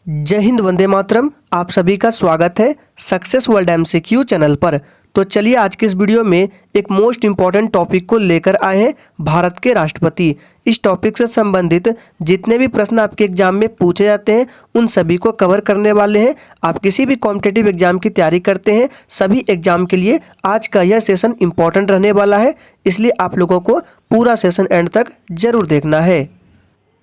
जय हिंद, वंदे मातरम। आप सभी का स्वागत है सक्सेस वर्ल्ड एमसीक्यू चैनल पर। तो चलिए आज के इस वीडियो में एक मोस्ट इम्पॉर्टेंट टॉपिक को लेकर आए हैं, भारत के राष्ट्रपति। इस टॉपिक से संबंधित जितने भी प्रश्न आपके एग्जाम में पूछे जाते हैं उन सभी को कवर करने वाले हैं। आप किसी भी कॉम्पिटिटिव एग्जाम की तैयारी करते हैं, सभी एग्जाम के लिए आज का यह सेशन इम्पॉर्टेंट रहने वाला है, इसलिए आप लोगों को पूरा सेशन एंड तक जरूर देखना है।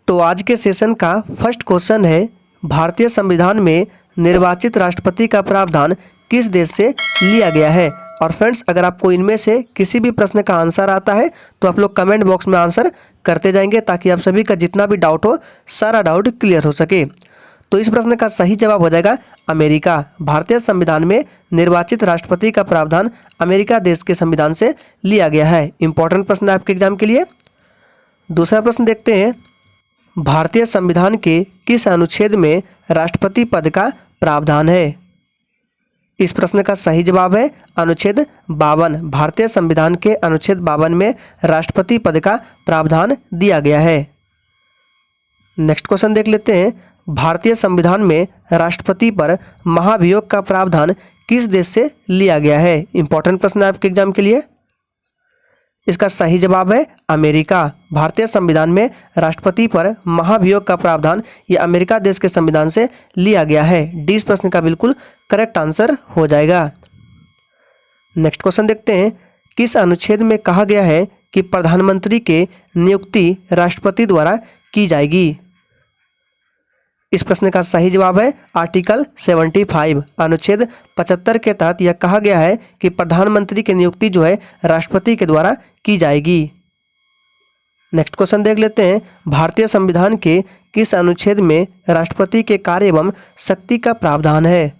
तो आज के सेशन का फर्स्ट क्वेश्चन है, भारतीय संविधान में निर्वाचित राष्ट्रपति का प्रावधान किस देश से लिया गया है। और फ्रेंड्स, अगर आपको इनमें से किसी भी प्रश्न का आंसर आता है तो आप लोग कमेंट बॉक्स में आंसर करते जाएंगे, ताकि आप सभी का जितना भी डाउट हो सारा डाउट क्लियर हो सके। तो इस प्रश्न का सही जवाब हो जाएगा अमेरिका। भारतीय संविधान में निर्वाचित राष्ट्रपति का प्रावधान अमेरिका देश के संविधान से लिया गया है। इंपॉर्टेंट प्रश्न है आपके एग्जाम के लिए। दूसरा प्रश्न देखते हैं, भारतीय संविधान के किस अनुच्छेद में राष्ट्रपति पद का प्रावधान है। इस प्रश्न का सही जवाब है अनुच्छेद 52। भारतीय संविधान के अनुच्छेद 52 में राष्ट्रपति पद का प्रावधान दिया गया है। नेक्स्ट क्वेश्चन देख लेते हैं, भारतीय संविधान में राष्ट्रपति पर महाभियोग का प्रावधान किस देश से लिया गया है। इंपॉर्टेंट प्रश्न है आपके एग्जाम के लिए। इसका सही जवाब है अमेरिका। भारतीय संविधान में राष्ट्रपति पर महाभियोग का प्रावधान ये अमेरिका देश के संविधान से लिया गया है। डी इस प्रश्न का बिल्कुल करेक्ट आंसर हो जाएगा। नेक्स्ट क्वेश्चन देखते हैं, किस अनुच्छेद में कहा गया है कि प्रधानमंत्री के नियुक्ति राष्ट्रपति द्वारा की जाएगी। इस प्रश्न का सही जवाब है आर्टिकल 75। अनुच्छेद 75 के तहत यह कहा गया है कि प्रधानमंत्री की नियुक्ति जो है राष्ट्रपति के द्वारा की जाएगी। नेक्स्ट क्वेश्चन देख लेते हैं, भारतीय संविधान के किस अनुच्छेद में राष्ट्रपति के कार्य एवं शक्ति का प्रावधान है।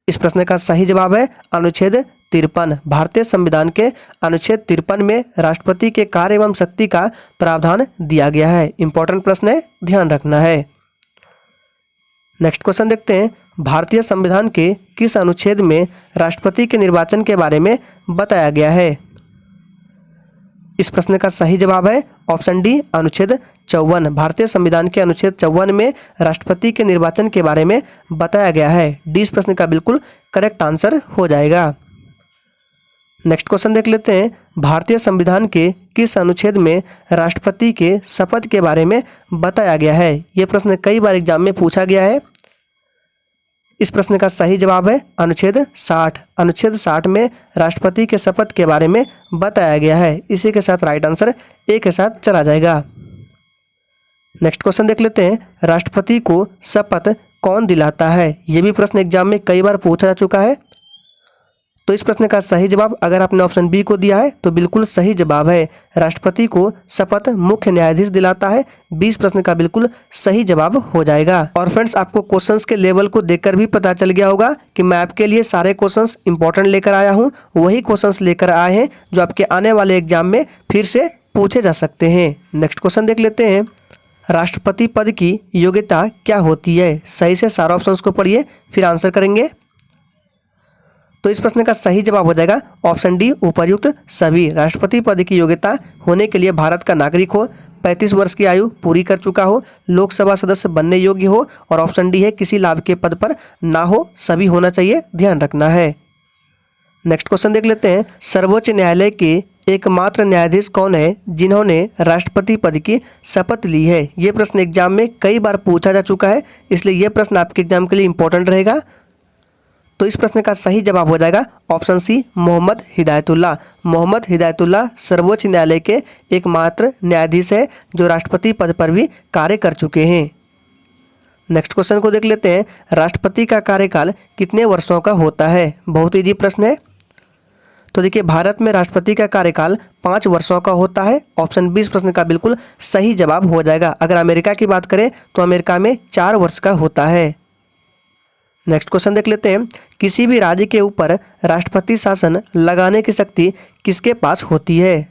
इस प्रश्न का सही जवाब है अनुच्छेद 53। भारतीय संविधान के अनुच्छेद 53 में राष्ट्रपति के कार्य एवं शक्ति का प्रावधान दिया गया है। इंपॉर्टेंट प्रश्न है, ध्यान रखना है। नेक्स्ट क्वेश्चन देखते हैं, भारतीय संविधान के किस अनुच्छेद में राष्ट्रपति के निर्वाचन के बारे में बताया गया है। इस प्रश्न का सही जवाब है ऑप्शन डी अनुच्छेद 54। भारतीय संविधान के अनुच्छेद 54 में राष्ट्रपति के निर्वाचन के बारे में बताया गया है। डी इस प्रश्न का बिल्कुल करेक्ट आंसर हो जाएगा। नेक्स्ट क्वेश्चन देख लेते हैं, भारतीय संविधान के किस अनुच्छेद में राष्ट्रपति के शपथ के बारे में बताया गया है। यह प्रश्न कई बार एग्जाम में पूछा गया है। इस प्रश्न का सही जवाब है अनुच्छेद 60। अनुच्छेद 60 में राष्ट्रपति के शपथ के बारे में बताया गया है। इसी के साथ राइट आंसर ए के साथ चला जाएगा। नेक्स्ट क्वेश्चन देख लेते हैं, राष्ट्रपति को शपथ कौन दिलाता है। यह भी प्रश्न एग्जाम में कई बार पूछा जा चुका है। तो इस प्रश्न का सही जवाब अगर आपने ऑप्शन बी को दिया है तो बिल्कुल सही जवाब है, राष्ट्रपति को शपथ मुख्य न्यायाधीश दिलाता है। 20 प्रश्न का बिल्कुल सही जवाब हो जाएगा। और फ्रेंड्स, आपको क्वेश्चंस के लेवल को देखकर भी पता चल गया होगा कि मैं आपके लिए सारे क्वेश्चंस इंपॉर्टेंट लेकर आया हूँ। वही क्वेश्चंस लेकर आए हैं जो आपके आने वाले एग्जाम में फिर से पूछे जा सकते हैं। नेक्स्ट क्वेश्चन देख लेते हैं, राष्ट्रपति पद की योग्यता क्या होती है। सही से सारे ऑप्शंस को पढ़िए फिर आंसर करेंगे। तो इस प्रश्न का सही जवाब हो जाएगा ऑप्शन डी उपर्युक्त सभी। राष्ट्रपति पद की योग्यता होने के लिए भारत का नागरिक हो, 35 वर्ष की आयु पूरी कर चुका हो, लोकसभा सदस्य बनने योग्य हो, और ऑप्शन डी है किसी लाभ के पद पर ना हो, सभी होना चाहिए, ध्यान रखना है। नेक्स्ट क्वेश्चन देख लेते हैं, सर्वोच्च न्यायालय के एकमात्र न्यायाधीश कौन है जिन्होंने राष्ट्रपति पद की शपथ ली है। ये प्रश्न एग्जाम में कई बार पूछा जा चुका है, इसलिए यह प्रश्न आपके एग्जाम के लिए इंपॉर्टेंट रहेगा। तो इस प्रश्न का सही जवाब हो जाएगा ऑप्शन सी मोहम्मद हिदायतुल्लाह। मोहम्मद हिदायतुल्लाह सर्वोच्च न्यायालय के एकमात्र न्यायाधीश है जो राष्ट्रपति पद पर भी कार्य कर चुके हैं। नेक्स्ट क्वेश्चन को देख लेते हैं, राष्ट्रपति का कार्यकाल कितने वर्षों का होता है। बहुत इजी प्रश्न है। तो देखिए, भारत में राष्ट्रपति का कार्यकाल 5 वर्षों का होता है। ऑप्शन बी इस प्रश्न का बिल्कुल सही जवाब हो जाएगा। अगर अमेरिका की बात करें तो अमेरिका में 4 वर्ष का होता है। नेक्स्ट क्वेश्चन देख लेते हैं, किसी भी राज्य के ऊपर राष्ट्रपति शासन लगाने की शक्ति किसके पास होती है।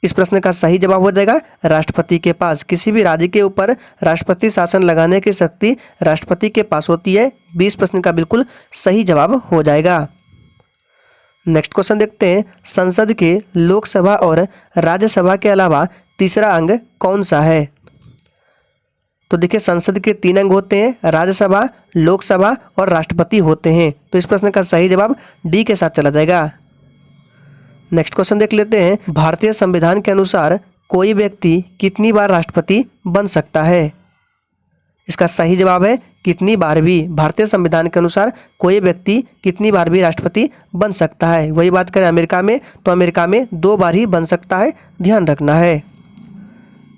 इस प्रश्न का सही जवाब हो जाएगा राष्ट्रपति के पास। किसी भी राज्य के ऊपर राष्ट्रपति शासन लगाने की शक्ति राष्ट्रपति के पास होती है। 20 प्रश्न का बिल्कुल सही जवाब हो जाएगा। नेक्स्ट क्वेश्चन देखते हैं, संसद के लोकसभा और राज्यसभा के अलावा तीसरा अंग कौन सा है। तो देखिए संसद के 3 अंग होते हैं, राज्यसभा, लोकसभा और राष्ट्रपति होते हैं। तो इस प्रश्न का सही जवाब डी के साथ चला जाएगा। नेक्स्ट क्वेश्चन देख लेते हैं। भारतीय संविधान के अनुसार कोई व्यक्ति कितनी बार राष्ट्रपति बन सकता है? इसका सही जवाब है कितनी बार भी। भारतीय संविधान के अनुसार कोई व्यक्ति कितनी बार भी राष्ट्रपति बन सकता है। वही बात करें अमेरिका में, तो अमेरिका में 2 बार ही बन सकता है, ध्यान रखना है।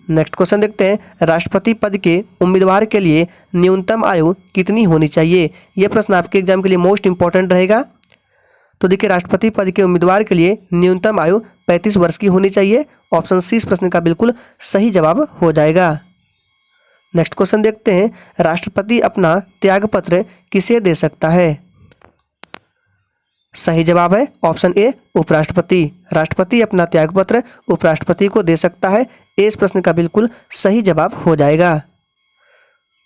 नेक्स्ट क्वेश्चन देखते हैं। राष्ट्रपति पद के उम्मीदवार के लिए न्यूनतम आयु कितनी होनी चाहिए? यह प्रश्न आपके एग्जाम के लिए मोस्ट इंपॉर्टेंट रहेगा। तो देखिए राष्ट्रपति पद के उम्मीदवार के लिए न्यूनतम आयु 35 वर्ष की होनी चाहिए। ऑप्शन सी इस प्रश्न का बिल्कुल सही जवाब हो जाएगा। नेक्स्ट क्वेश्चन देखते हैं। राष्ट्रपति अपना त्यागपत्र किसे दे सकता है? सही जवाब है ऑप्शन ए उपराष्ट्रपति। राष्ट्रपति अपना त्यागपत्र उपराष्ट्रपति को दे सकता है। ए इस प्रश्न का बिल्कुल सही जवाब हो जाएगा।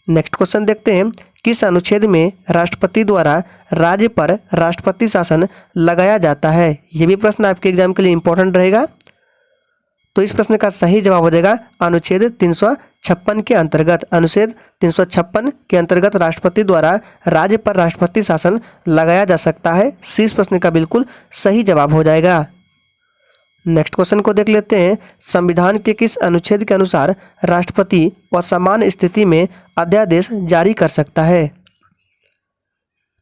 नेक्स्ट क्वेश्चन देखते हैं। किस अनुच्छेद में राष्ट्रपति द्वारा राज्य पर राष्ट्रपति शासन लगाया जाता है? ये भी प्रश्न आपके एग्जाम के लिए इंपॉर्टेंट रहेगा। तो इस प्रश्न का सही जवाब हो जाएगा अनुच्छेद 356 के अंतर्गत। अनुच्छेद 356 के अंतर्गत राष्ट्रपति द्वारा राज्य पर राष्ट्रपति शासन लगाया जा सकता है। सी इस प्रश्न का बिल्कुल सही जवाब हो जाएगा। नेक्स्ट क्वेश्चन को देख लेते हैं। संविधान के किस अनुच्छेद के अनुसार राष्ट्रपति असमान स्थिति में अध्यादेश जारी कर सकता है?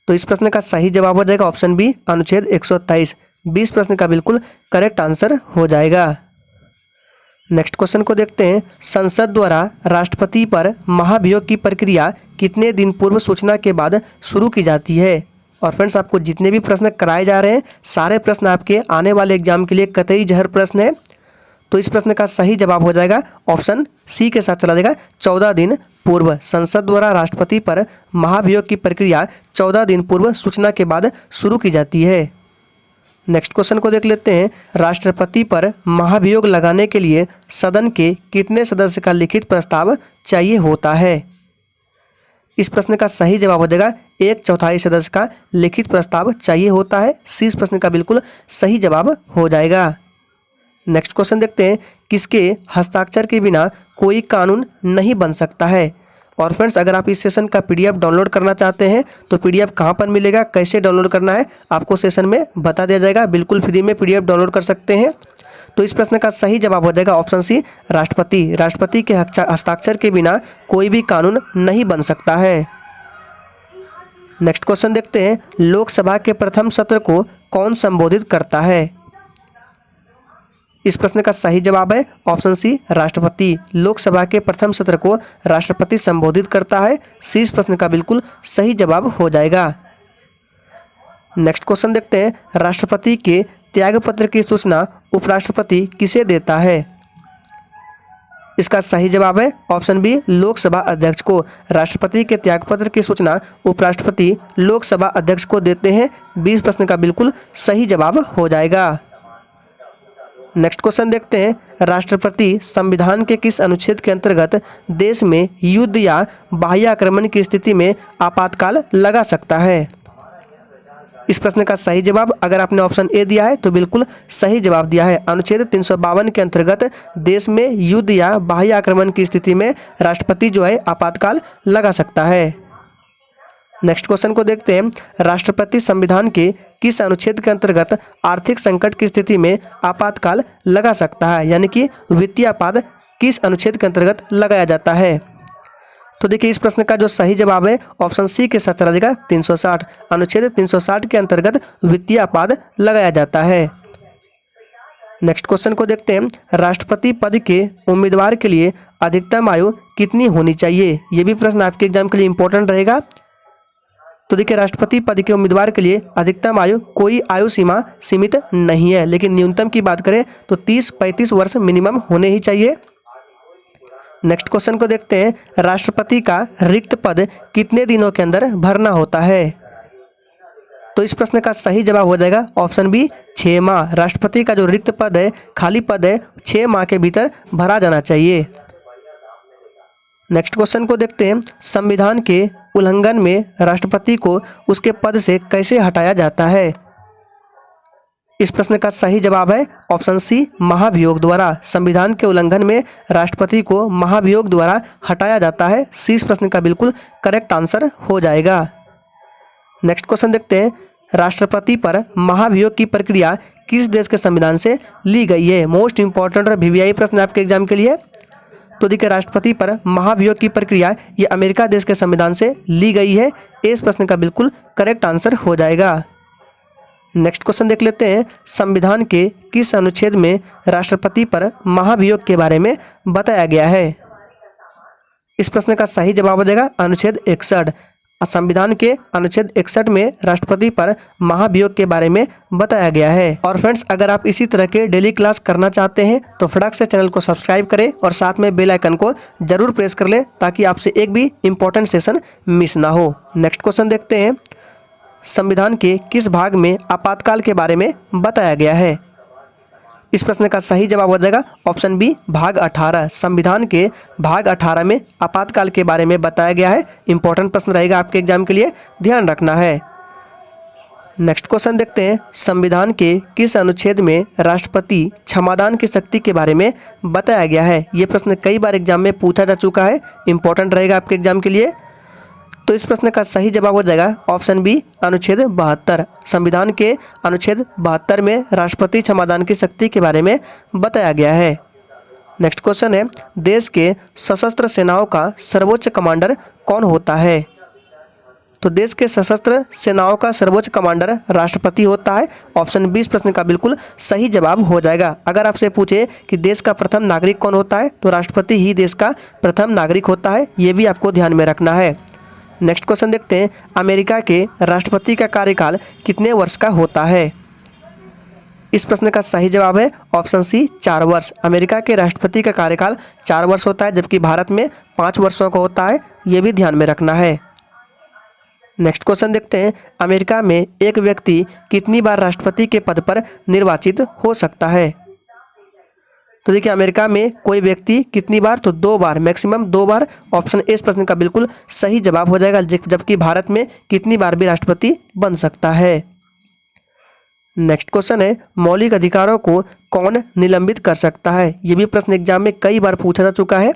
तो इस प्रश्न का सही जवाब हो जाएगा ऑप्शन बी अनुच्छेद 123। 20 प्रश्न का बिल्कुल करेक्ट आंसर हो जाएगा। नेक्स्ट क्वेश्चन को देखते हैं। संसद द्वारा राष्ट्रपति पर महाभियोग की प्रक्रिया कितने दिन पूर्व सूचना के बाद शुरू की जाती है? और फ्रेंड्स आपको जितने भी प्रश्न कराए जा रहे हैं सारे प्रश्न आपके आने वाले एग्जाम के लिए कतई जहर प्रश्न है। तो इस प्रश्न का सही जवाब हो जाएगा ऑप्शन सी के साथ चला जाएगा 14 दिन पूर्व। संसद द्वारा राष्ट्रपति पर महाभियोग की प्रक्रिया 14 दिन पूर्व सूचना के बाद शुरू की जाती है। नेक्स्ट क्वेश्चन को देख लेते हैं। राष्ट्रपति पर महाभियोग लगाने के लिए सदन के कितने सदस्य का लिखित प्रस्ताव चाहिए होता है? इस प्रश्न का सही जवाब हो जाएगा 1/4 सदस्य का लिखित प्रस्ताव चाहिए होता है। सी इस प्रश्न का बिल्कुल सही जवाब हो जाएगा। नेक्स्ट क्वेश्चन देखते हैं। किसके हस्ताक्षर के बिना कोई कानून नहीं बन सकता है? और फ्रेंड्स अगर आप इस सेशन का पीडीएफ डाउनलोड करना चाहते हैं तो पीडीएफ कहां पर मिलेगा, कैसे डाउनलोड करना है आपको सेशन में बता दिया जाएगा। बिल्कुल फ्री में पीडीएफ डाउनलोड कर सकते हैं। तो इस प्रश्न का सही जवाब हो जाएगा ऑप्शन सी राष्ट्रपति। राष्ट्रपति के हस्ताक्षर के बिना कोई भी कानून नहीं बन सकता है। नेक्स्ट क्वेश्चन देखते हैं। लोकसभा के प्रथम सत्र को कौन संबोधित करता है? इस प्रश्न का सही जवाब है ऑप्शन सी राष्ट्रपति। लोकसभा के प्रथम सत्र को राष्ट्रपति संबोधित करता है। सी इस प्रश्न का बिल्कुल सही जवाब हो जाएगा। नेक्स्ट क्वेश्चन देखते हैं। राष्ट्रपति के त्यागपत्र की सूचना उपराष्ट्रपति किसे देता है? इसका सही जवाब है ऑप्शन बी लोकसभा अध्यक्ष को। राष्ट्रपति के त्यागपत्र की सूचना उपराष्ट्रपति लोकसभा अध्यक्ष को देते हैं। 20 प्रश्न का बिल्कुल सही जवाब हो जाएगा। नेक्स्ट क्वेश्चन देखते हैं। राष्ट्रपति संविधान के किस अनुच्छेद के अंतर्गत देश में युद्ध या बाह्य आक्रमण की स्थिति में आपातकाल लगा सकता है? इस प्रश्न का सही जवाब अगर आपने ऑप्शन ए दिया है तो बिल्कुल सही जवाब दिया है। अनुच्छेद 352 के अंतर्गत देश में युद्ध या बाह्य आक्रमण की स्थिति में राष्ट्रपति जो है आपातकाल लगा सकता है। नेक्स्ट क्वेश्चन को देखते हैं। राष्ट्रपति संविधान के किस अनुच्छेद के अंतर्गत आर्थिक संकट की स्थिति में आपातकाल लगा सकता है, यानी कि वित्तीय आपात किस अनुच्छेद के अंतर्गत लगाया जाता है? तो देखिए इस प्रश्न का जो सही जवाब है ऑप्शन सी के साथ चला जाएगा 360। अनुच्छेद 360 के अंतर्गत वित्तीय आपात लगाया जाता है। नेक्स्ट क्वेश्चन को देखते हैं। राष्ट्रपति पद के उम्मीदवार के लिए अधिकतम आयु कितनी होनी चाहिए? ये भी प्रश्न आपके एग्जाम के लिए इंपॉर्टेंट रहेगा। तो देखिए राष्ट्रपति पद के उम्मीदवार के लिए अधिकतम आयु कोई आयु सीमा सीमित नहीं है, लेकिन न्यूनतम की बात करें तो 30-35 वर्ष मिनिमम होने ही चाहिए। नेक्स्ट क्वेश्चन को देखते हैं। राष्ट्रपति का रिक्त पद कितने दिनों के अंदर भरना होता है? तो इस प्रश्न का सही जवाब हो जाएगा ऑप्शन बी 6 माह। राष्ट्रपति का जो रिक्त पद है, खाली पद है, 6 माह के भीतर भरा जाना चाहिए। नेक्स्ट क्वेश्चन को देखते हैं। संविधान के उल्लंघन में राष्ट्रपति को उसके पद से कैसे हटाया जाता है? इस प्रश्न का सही जवाब है ऑप्शन सी, महाभियोग द्वारा। संविधान के उल्लंघन में राष्ट्रपति को महाभियोग द्वारा हटाया जाता है। सी इस प्रश्न का बिल्कुल करेक्ट आंसर हो जाएगा। नेक्स्ट क्वेश्चन देखते हैं, राष्ट्रपति पर महाभियोग की प्रक्रिया किस देश के संविधान से ली गई है? मोस्ट इंपॉर्टेंट और वीवीआई प्रश्न आपके एग्जाम के लिए। तो देखिए, राष्ट्रपति पर महाभियोग की प्रक्रिया ये अमेरिका देश के संविधान से ली गई है। इस प्रश्न का बिल्कुल करेक्ट आंसर हो जाएगा। नेक्स्ट क्वेश्चन देख लेते हैं, संविधान के किस अनुच्छेद में राष्ट्रपति पर महाभियोग के बारे में बताया गया है? इस प्रश्न का सही जवाब हो जाएगा अनुच्छेद 61। संविधान के अनुच्छेद 61 में राष्ट्रपति पर महाभियोग के बारे में बताया गया है। और फ्रेंड्स, अगर आप इसी तरह के डेली क्लास करना चाहते हैं तो फटाक से चैनल को सब्सक्राइब करें और साथ में बेल आइकन को जरूर प्रेस कर ले ताकि आपसे एक भी इम्पोर्टेंट सेशन मिस ना हो। नेक्स्ट क्वेश्चन देखते हैं, संविधान के किस भाग में आपातकाल के बारे में बताया गया है? इस प्रश्न का सही जवाब हो जाएगा ऑप्शन बी, भाग 18। संविधान के भाग 18 में आपातकाल के बारे में बताया गया है। इंपॉर्टेंट प्रश्न रहेगा आपके एग्जाम के लिए, ध्यान रखना है। नेक्स्ट क्वेश्चन देखते हैं, संविधान के किस अनुच्छेद में राष्ट्रपति क्षमादान की शक्ति के बारे में बताया गया है? ये प्रश्न कई बार एग्जाम में पूछा जा चुका है, इंपॉर्टेंट रहेगा आपके एग्जाम के लिए। तो इस प्रश्न का सही जवाब हो जाएगा ऑप्शन बी, अनुच्छेद 72। संविधान के अनुच्छेद 72 में राष्ट्रपति क्षमादान की शक्ति के बारे में बताया गया है। नेक्स्ट क्वेश्चन है, देश के सशस्त्र सेनाओं का सर्वोच्च कमांडर कौन होता है? तो देश के सशस्त्र सेनाओं का सर्वोच्च कमांडर राष्ट्रपति होता है। ऑप्शन बी इस प्रश्न का बिल्कुल सही जवाब हो जाएगा। अगर आपसे पूछे कि देश का प्रथम नागरिक कौन होता है तो राष्ट्रपति ही देश का प्रथम नागरिक होता है, ये भी आपको ध्यान में रखना है। नेक्स्ट क्वेश्चन देखते हैं, अमेरिका के राष्ट्रपति का कार्यकाल कितने वर्ष का होता है? इस प्रश्न का सही जवाब है ऑप्शन सी, 4 वर्ष। अमेरिका के राष्ट्रपति का कार्यकाल 4 वर्ष होता है, जबकि भारत में 5 वर्षों का होता है, ये भी ध्यान में रखना है। नेक्स्ट क्वेश्चन देखते हैं, अमेरिका में एक व्यक्ति कितनी बार राष्ट्रपति के पद पर निर्वाचित हो सकता है? तो देखिए, अमेरिका में कोई व्यक्ति कितनी बार, तो 2 बार, मैक्सिमम 2 बार। ऑप्शन ए इस प्रश्न का बिल्कुल सही जवाब हो जाएगा, जबकि भारत में कितनी बार भी राष्ट्रपति बन सकता है। नेक्स्ट क्वेश्चन है, मौलिक अधिकारों को कौन निलंबित कर सकता है? ये भी प्रश्न एग्जाम में कई बार पूछा जा चुका है।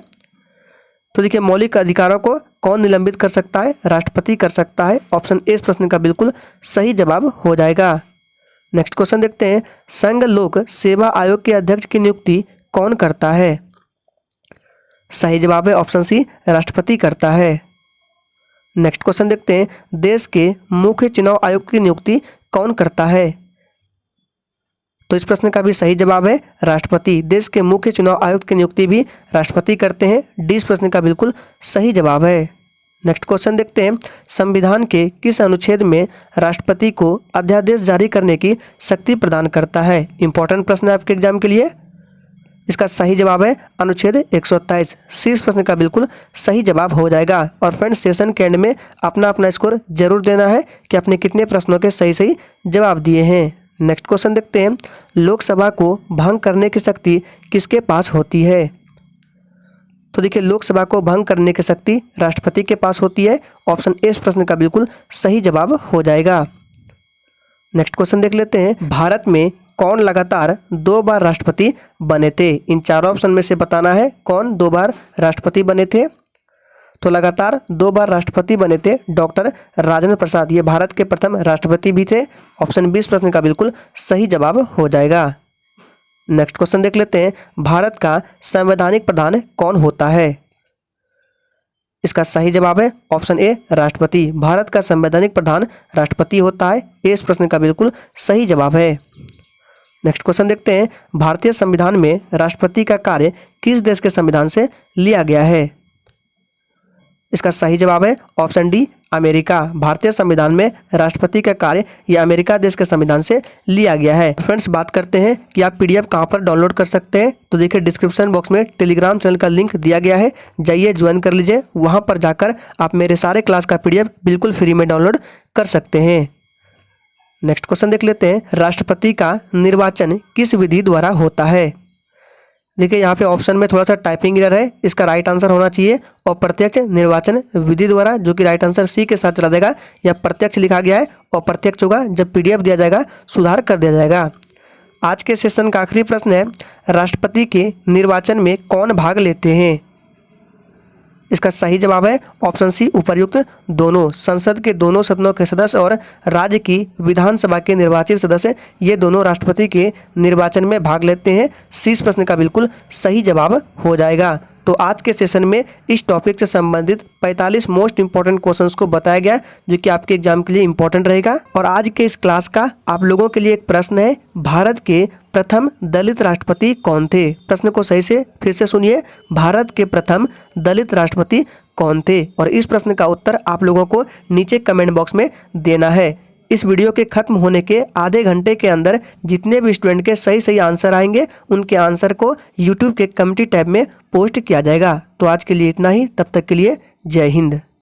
तो देखिए, मौलिक अधिकारों को कौन निलंबित कर सकता है? राष्ट्रपति कर सकता है। ऑप्शन ए इस प्रश्न का बिल्कुल सही जवाब हो जाएगा। नेक्स्ट क्वेश्चन देखते हैं, संघ लोक सेवा आयोग के अध्यक्ष की नियुक्ति कौन करता है? सही जवाब है ऑप्शन सी, राष्ट्रपति करता है। नेक्स्ट क्वेश्चन देखते हैं, देश के मुख्य चुनाव आयुक्त की नियुक्ति कौन करता है? तो इस प्रश्न का भी सही जवाब है राष्ट्रपति। देश के मुख्य चुनाव आयुक्त की नियुक्ति भी राष्ट्रपति करते हैं। डी इस प्रश्न का बिल्कुल सही जवाब है। नेक्स्ट क्वेश्चन देखते हैं, संविधान के किस अनुच्छेद में राष्ट्रपति को अध्यादेश जारी करने की शक्ति प्रदान करता है? इंपॉर्टेंट प्रश्न है आपके एग्जाम के लिए। इसका सही जवाब है अनुच्छेद 127। सी इस प्रश्न का बिल्कुल सही जवाब हो जाएगा। और फ्रेंड्स, सेशन के एंड में अपना अपना स्कोर जरूर देना है कि आपने कितने प्रश्नों के सही सही जवाब दिए हैं। नेक्स्ट क्वेश्चन देखते हैं, लोकसभा को भंग करने की शक्ति किसके पास होती है? तो देखिए, लोकसभा को भंग करने की शक्ति राष्ट्रपति के पास होती है। ऑप्शन ए इस प्रश्न का बिल्कुल सही जवाब हो जाएगा। नेक्स्ट क्वेश्चन देख लेते हैं, भारत में कौन लगातार 2 बार राष्ट्रपति बने थे? इन चारों ऑप्शन में से बताना है कौन 2 बार राष्ट्रपति बने थे। तो लगातार 2 बार राष्ट्रपति बने थे डॉक्टर राजेंद्र प्रसाद, ये भारत के प्रथम राष्ट्रपति भी थे। ऑप्शन 20 प्रश्न का बिल्कुल सही जवाब हो जाएगा। नेक्स्ट क्वेश्चन देख लेते हैं, भारत का संवैधानिक प्रधान कौन होता है? इसका सही जवाब है ऑप्शन ए, राष्ट्रपति। भारत का संवैधानिक प्रधान राष्ट्रपति होता है। ए इस प्रश्न का बिल्कुल सही जवाब है। नेक्स्ट क्वेश्चन देखते हैं, भारतीय संविधान में राष्ट्रपति का कार्य किस देश के संविधान से लिया गया है? इसका सही जवाब है ऑप्शन डी, अमेरिका। भारतीय संविधान में राष्ट्रपति का कार्य यह अमेरिका देश के संविधान से लिया गया है। फ्रेंड्स, बात करते हैं कि आप पीडीएफ कहां पर डाउनलोड कर सकते हैं। तो देखिए, डिस्क्रिप्शन बॉक्स में टेलीग्राम चैनल का लिंक दिया गया है, जाइए ज्वाइन कर लीजिए। वहां पर जाकर आप मेरे सारे क्लास का पीडीएफ बिल्कुल फ्री में डाउनलोड कर सकते हैं। नेक्स्ट क्वेश्चन देख लेते हैं, राष्ट्रपति का निर्वाचन किस विधि द्वारा होता है? देखिए, यहाँ पे ऑप्शन में थोड़ा सा टाइपिंग एरर है, इसका राइट आंसर होना चाहिए अप्रत्यक्ष निर्वाचन विधि द्वारा, जो कि राइट आंसर सी के साथ चला जाएगा। या प्रत्यक्ष लिखा गया है, अप्रत्यक्ष होगा। जब पीडीएफ दिया जाएगा सुधार कर दिया जाएगा। आज के सेशन का आखिरी प्रश्न है, राष्ट्रपति के निर्वाचन में कौन भाग लेते हैं? इसका सही जवाब है ऑप्शन सी, उपर्युक्त दोनों। संसद के दोनों सदनों के सदस्य और राज्य की विधानसभा के निर्वाचित सदस्य, ये दोनों राष्ट्रपति के निर्वाचन में भाग लेते हैं। सी इस प्रश्न का बिल्कुल सही जवाब हो जाएगा। तो आज के सेशन में इस टॉपिक से संबंधित 45 मोस्ट इंपॉर्टेंट क्वेश्चंस को बताया गया, जो कि आपके एग्जाम के लिए इंपॉर्टेंट रहेगा। और आज के इस क्लास का आप लोगों के लिए एक प्रश्न है, भारत के प्रथम दलित राष्ट्रपति कौन थे? प्रश्न को सही से फिर से सुनिए, भारत के प्रथम दलित राष्ट्रपति कौन थे? और इस प्रश्न का उत्तर आप लोगों को नीचे कमेंट बॉक्स में देना है। इस वीडियो के खत्म होने के आधे घंटे के अंदर जितने भी स्टूडेंट के सही आंसर आएंगे, उनके आंसर को यूट्यूब के कमेंट टैब में पोस्ट किया जाएगा। तो आज के लिए इतना ही, तब तक के लिए जय हिंद।